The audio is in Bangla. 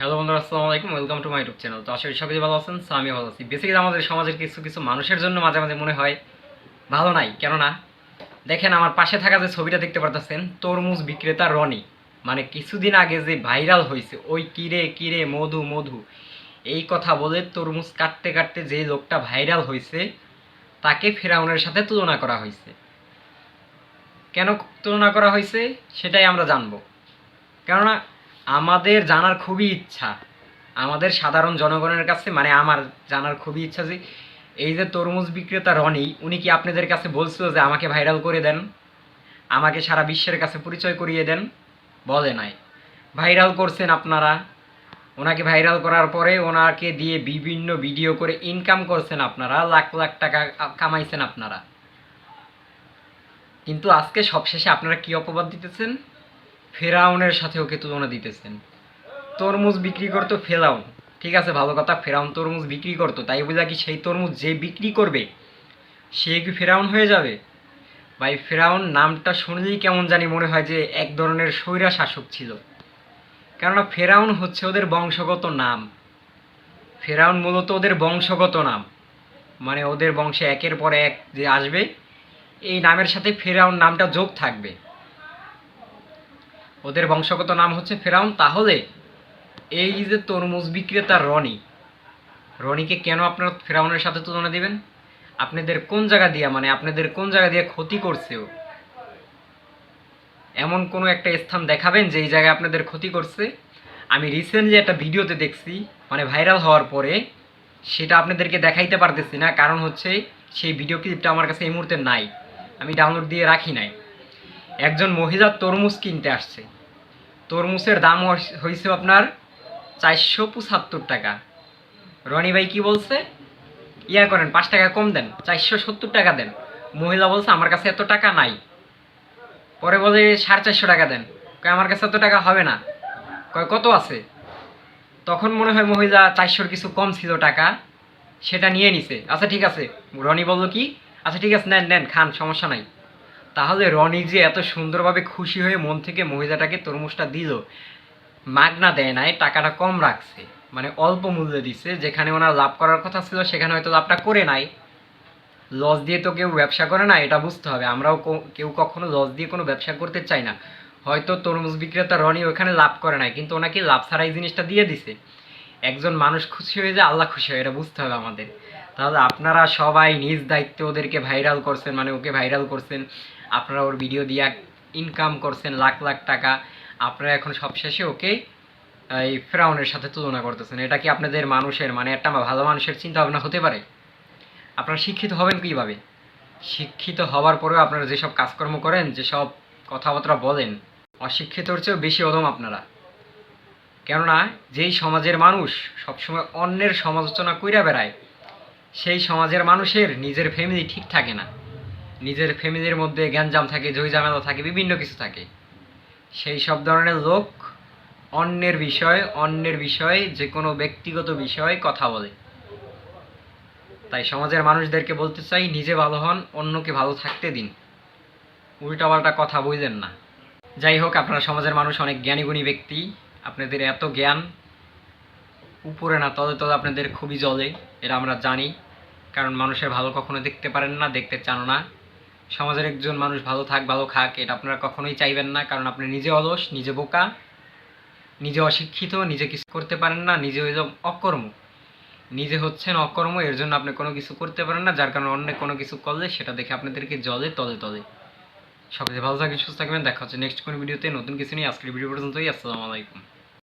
হ্যালো বন্ধুরা, আসসালামু আলাইকুম। Welcome to my YouTube channel. তো আশা করি সকলেই ভালো আছেন। সো আমি ভালো আছি। বেসিক্যালি আমাদের সমাজের কিছু কিছু মানুষের জন্য মাঝে মাঝে মনে হয় ভালো নাই। কেননা দেখেন, আমার পাশে থাকা যে ছবিটা দেখতে পারতেছেন, তরমুজ বিক্রেতা রনি, মানে কিছুদিন আগে যে ভাইরাল হয়েছে, ওই কিরে কিরে মধু মধু এই কথা বলে তরমুজ কাটতে কাটতে যে লোকটা ভাইরাল হয়েছে, তাকে ফেরাউনের সাথে তুলনা করা হয়েছে। কেন তুলনা করা হয়েছে সেটাই আমরা জানবো। কেননা আমাদের জানার খুবই ইচ্ছা, আমাদের সাধারণ জনগণের কাছে, মানে আমার জানার খুবই ইচ্ছা যে এই যে তরমুজ বিক্রেতা রনি, উনি কি আপনাদের কাছে বলছিল যে আমাকে ভাইরাল করে দেন, আমাকে সারা বিশ্বের কাছে পরিচয় করিয়ে দেন? বলে নাই। ভাইরাল করছেন আপনারা। ওনাকে ভাইরাল করার পরে ওনাকে দিয়ে বিভিন্ন ভিডিও করে ইনকাম করছেন আপনারা, লাখ লাখ টাকা কামাইছেন আপনারা। কিন্তু আজকে সবশেষে আপনারা কি অপবাদ দিতেছেন? ফেরাউনের সাথে ওকে তুলনা দিতেছেন। তরমুজ বিক্রি করতো ফেরাউন, ঠিক আছে, ভালো কথা, ফেরাউন তরমুজ বিক্রি করতো, তাই বলে কি সেই তরমুজ যে বিক্রি করবে সে কি ফেরাউন হয়ে যাবে? ভাই, ফেরাউন নামটা শুনলেই কেমন জানি মনে হয় যে এক ধরনের স্বৈরা শাসক ছিল। কেননা ফেরাউন হচ্ছে ওদের বংশগত নাম। ফেরাউন মূলত ওদের বংশগত নাম, মানে ওদের বংশে একের পর এক যে আসবে এই নামের সাথে ফেরাউন নামটা যোগ থাকবে। ওদের বংশগত নাম হচ্ছে ফেরাউন। তাহলে এই যে তরমুজ বিক্রেতা রনি, রনিকে কেন আপনারা ফেরাউনের সাথে তুলনা দিবেন? আপনাদের কোন জায়গা দিয়ে, মানে আপনাদের কোন জায়গা দিয়ে ক্ষতি করছে ও? এমন কোনো একটা স্থান দেখাবেন যে এই জায়গায় আপনাদের ক্ষতি করছে। আমি রিসেন্টলি একটা ভিডিওতে দেখছি, মানে ভাইরাল হওয়ার পরে, সেটা আপনাদেরকে দেখাইতে পারতেছি না, কারণ হচ্ছে সেই ভিডিও ক্লিপটা আমার কাছে এই মুহূর্তে নাই, আমি ডাউনলোড দিয়ে রাখি নাই। একজন মহিলা তরমুজ কিনতে আসছে, তরমুজের দাম হয়েছে আপনার 475 টাকা। রনি ভাই কি বলছে? ইয়া করেন, 5 টাকা কম দেন, 470 টাকা দেন। মহিলা বলছে আমার কাছে এত টাকা নাই। পরে বলে 450 টাকা দেন। কয় আমার কাছে এত টাকা হবে না। কয় কত আছে? তখন মনে হয় মহিলা 400-র কিছু কম ছিল টাকা, সেটা নিয়ে নিছে। আচ্ছা ঠিক আছে, রনি বলল কি, আচ্ছা ঠিক আছে নেন নেন খান, সমস্যা নাই। তাহলে রনি যে এত সুন্দরভাবে খুশি হয়ে মন থেকে মহিলাটাকে তরমুজটা দিল, মাগনা দেয় নাই, টাকাটা কম রাখছে, মানে অল্প মূল্যে দিচ্ছে। যেখানে ওনার লাভ করার কথা ছিল সেখানে হয়তো লাভটা করে নাই। লস দিয়ে তো কেউ ব্যবসা করে না, এটা বুঝতে হবে। আমরাও কেউ কখনো লস দিয়ে কোনো ব্যবসা করতে চাই না। হয়তো তরমুজ বিক্রেতা রনি ওখানে লাভ করে নাই, কিন্তু ওনাকে লাভ ছাড়া এই জিনিসটা দিয়ে দিছে। একজন মানুষ খুশি হয়ে যায়, আল্লাহ খুশি হয়, এটা বুঝতে হবে আমাদের। তাহলে আপনারা সবাই নিজ দায়িত্বে ওদেরকে ভাইরাল করছেন, মানে ওকে ভাইরাল করছেন। আপনারা ওর ভিডিও দিয়ে ইনকাম করছেন লাখ লাখ টাকা। আপনারা এখন সবশেষে ওকে এই ফেরাউনের সাথে তুলনা করতেছেন। এটা কি আপনাদের মানুষের, মানে একটা ভালো মানুষের চিন্তা ভাবনা হতে পারে? আপনারা শিক্ষিত হবেন কীভাবে? শিক্ষিত হওয়ার পরেও আপনারা যেসব কাজকর্ম করেন, যেসব কথাবার্তা বলেন, অশিক্ষিতর চেয়েও বেশি অদম আপনারা। কেননা যেই সমাজের মানুষ সবসময় অন্যের সমালোচনা কইরা বেড়ায়, সেই সমাজের মানুষের নিজের ফ্যামিলি ঠিক থাকে না। নিজের ফ্যামিলির মধ্যে গ্যাঞ্জাম থাকে, ঝামেলা থাকে, বিভিন্ন কিছু থাকে। সেই সব ধরনের লোক অন্যের বিষয়ে যে কোনো ব্যক্তিগত বিষয়ে কথা বলে। তাই সমাজের মানুষদেরকে বলতে চাই, নিজে ভালো হন, অন্যকে ভালো থাকতে দিন, উল্টাপাল্টা কথা বললেন না। যাই হোক, আপনারা সমাজের মানুষ অনেক জ্ঞানীগুণী ব্যক্তি, আপনাদের এত জ্ঞান উপরে না তলে তলে আপনাদের খুবই জ্বলে, এটা আমরা জানি। কারণ মানুষের ভালো কখনো দেখতে পারেন না, দেখতে চান না। সমাজের একজন মানুষ ভালো থাক, ভালো খাক, এটা আপনারা কখনোই চাইবেন না। কারণ আপনি নিজে অলস, নিজে বোকা, নিজে অশিক্ষিত, নিজে কিছু করতে পারেন না, নিজে হইল অকর্ম। নিজে হচ্ছেন অকর্ম, এর জন্য আপনি কোনো কিছু করতে পারেন না, যার কারণে অন্য কোনো কিছু করলে সেটা দেখে আপনাদেরকে জ্বলে তলে তলে। সকলে ভালো থাকবেন, সুস্থ থাকবেন। দেখা হচ্ছে নেক্সট কোনো ভিডিওতে নতুন কিছু নিয়ে। আজকের ভিডিও পর্যন্তই। আসসালামু আলাইকুম।